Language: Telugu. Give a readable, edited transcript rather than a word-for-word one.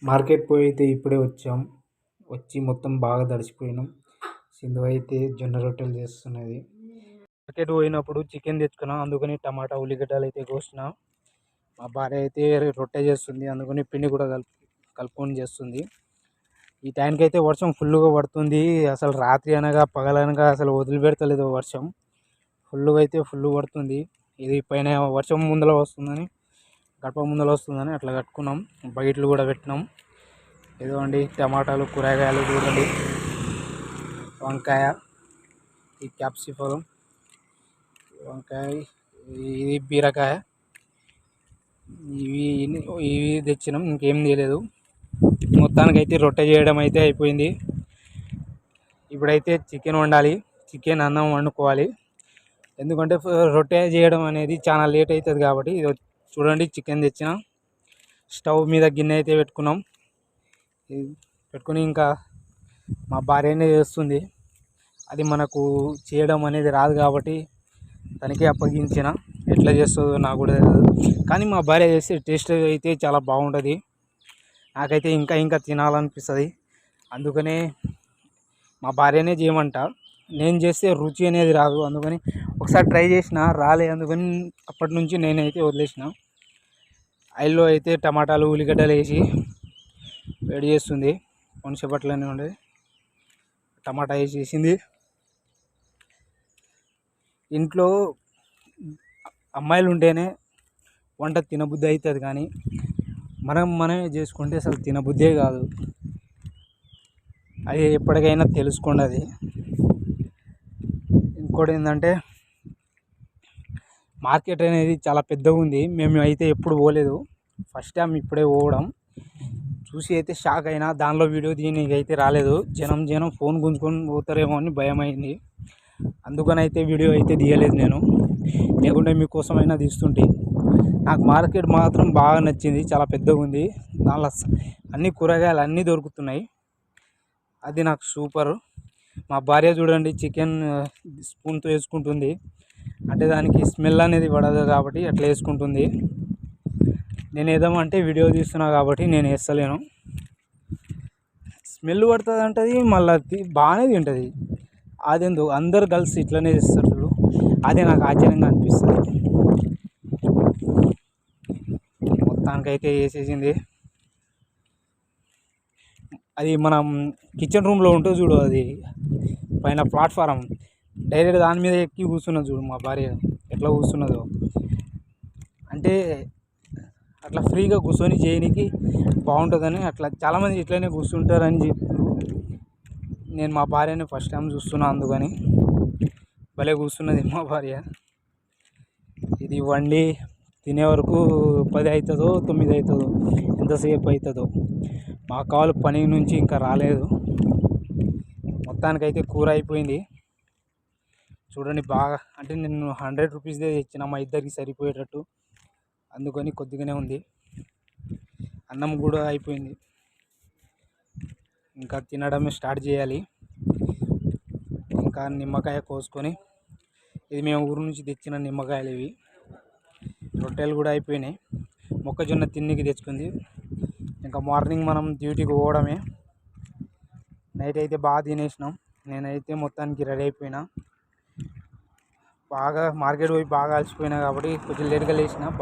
మార్కెట్ పోయి అయితే ఇప్పుడే వచ్చాం. వచ్చి మొత్తం బాగా తడిసిపోయినాం. సింధు అయితే జొన్న రొట్టెలు చేస్తున్నది. మార్కెట్ పోయినప్పుడు చికెన్ తెచ్చుకున్నాం, అందుకని టమాటా ఉల్లిగడ్డలు అయితే కోసిన. మా భార్య అయితే రొట్టె చేస్తుంది, అందుకని పిండి కూడా కలుపుకొని చేస్తుంది. ఈ టైంకి అయితే వర్షం ఫుల్గా పడుతుంది. అసలు రాత్రి అనగా పగలనగా అసలు వదిలిపెడతలేదు వర్షం. ఫుల్గా అయితే ఫుల్ పడుతుంది. ఇది పైన వర్షం ముందర వస్తుందని, గడప ముందర వస్తుందని అట్లా కట్టుకున్నాం. బకెట్లు కూడా పెట్టినాం. ఇదిగోండి టమాటాలు, కూరగాయలు చూడండి, వంకాయ, ఈ క్యాప్సికం, వంకాయ, ఇది బీరకాయ, ఇవి తెచ్చినాం. ఇంకేం తెలియదు. మొత్తానికి అయితే రొట్టె చేయడం అయితే అయిపోయింది. ఇప్పుడైతే చికెన్ వండాలి, చికెన్ అన్నం వండుకోవాలి. ఎందుకంటే రొట్టె చేయడం అనేది చాలా లేట్ అవుతుంది కాబట్టి. ఇది చూడండి, చికెన్ తెచ్చిన, స్టవ్ మీద గిన్నె అయితే పెట్టుకున్నాం. పెట్టుకుని ఇంకా మా భార్యనే చేస్తుంది. అది మనకు చేయడం అనేది రాదు కాబట్టి తనకే అప్పగించిన. ఎట్లా చేస్తుందో నాకు కూడా తెలియదు, కానీ మా భార్య చేస్తే టేస్ట్ అయితే చాలా బాగుంటుంది. నాకైతే ఇంకా ఇంకా తినాలనిపిస్తుంది. అందుకనే మా భార్యనే చేయమంట. నేను చేస్తే రుచి అనేది రాదు, అందుకని ఒకసారి ట్రై చేసిన, రాలే. అందుకని అప్పటి నుంచి నేనైతే వదిలేసిన. ఆయిల్లో అయితే టమాటాలు, ఉల్లిగడ్డలు వేసి వేడి చేస్తుంది. కొన్నిసేపట్లోనే ఉండే టమాటా వేసేసింది. ఇంట్లో అమ్మాయిలు ఉంటేనే వంట తినబుద్ధి అవుతుంది, కానీ మనమే చేసుకుంటే అసలు తినబుద్ధే కాదు. అది ఎప్పటికైనా తెలుసుకోండి. అది ఇంకోటి ఏంటంటే, మార్కెట్ అనేది చాలా పెద్దగా ఉంది. మేము అయితే ఎప్పుడు పోలేదు, ఫస్ట్ టైం ఇప్పుడే పోవడం. చూసి అయితే షాక్ అయినా. దానిలో వీడియో దీనికి అయితే రాలేదు. జనం ఫోన్ గుంజుకొని పోతారేమో అని భయం అయింది. అందుకని అయితే వీడియో అయితే తీయలేదు నేను, లేకుంటే మీకోసమైనా తీస్తుంటే. నాకు మార్కెట్ మాత్రం బాగా నచ్చింది, చాలా పెద్దగా ఉంది. దానిలో అన్ని కూరగాయలు అన్నీ దొరుకుతున్నాయి. అది నాకు సూపర్. మా భార్య చూడండి, చికెన్ స్పూన్తో వేసుకుంటుంది. అంటే దానికి స్మెల్ అనేది పడదు కాబట్టి అట్లా వేసుకుంటుంది. నేను ఏదేమంటే వీడియో తీస్తున్నా కాబట్టి నేను వేస్తలేను. స్మెల్ పడుతుంది అంటది, మళ్ళీ బాగానే తింటుంది. అదెందుకు అందరు కలిసి ఇట్లనే చేస్తారు, అదే నాకు ఆశ్చర్యంగా అనిపిస్తుంది. మొత్తానికైతే వేసేసింది. అది మనం కిచెన్ రూమ్లో ఉంటుంది చూడు, అది పైన ప్లాట్ఫారం, డైరెక్ట్ దాని మీద ఎక్కి కూర్చున్నది చూడు మా భార్య, ఎట్లా కూర్చున్నదో. అంటే అట్లా ఫ్రీగా కూర్చొని చేయడానికి బాగుంటుందని అట్లా చాలామంది ఇట్లనే కూర్చుంటారని చెప్పారు. నేను మా భార్యని ఫస్ట్ టైం చూస్తున్నా, అందుకని భలే కూర్చున్నది మా భార్య. ఇది వండి తినే వరకు 10 అవుతుందో 9 అవుతుందో, ఎంతసేపు అవుతుందో. మా కాలు పని నుంచి ఇంకా రాలేదు. మొత్తానికైతే కూర అయిపోయింది. చూడండి బాగా, అంటే నేను 100 రూపీస్దే తెచ్చిన మా ఇద్దరికి సరిపోయేటట్టు, అందుకని కొద్దిగానే ఉంది. అన్నం కూడా అయిపోయింది, ఇంకా తినడమే స్టార్ట్ చేయాలి. ఇంకా నిమ్మకాయ కోసుకొని, ఇది మేము ఊరు నుంచి తెచ్చిన నిమ్మకాయలు ఇవి. రొట్టెలు కూడా అయిపోయినాయి. మొక్కజొన్న తిన్నికి తెచ్చుకుంది. ఇంకా మార్నింగ్ మనం డ్యూటీకి పోవడమే. నైట్ అయితే బాగా తినేసినాం. నేనైతే మొత్తానికి రెడీ అయిపోయినా. బాగా మార్కెట్ పోయి బాగా అలసిపోయినా కాబట్టి కొంచెం లేట్గా లేచిన.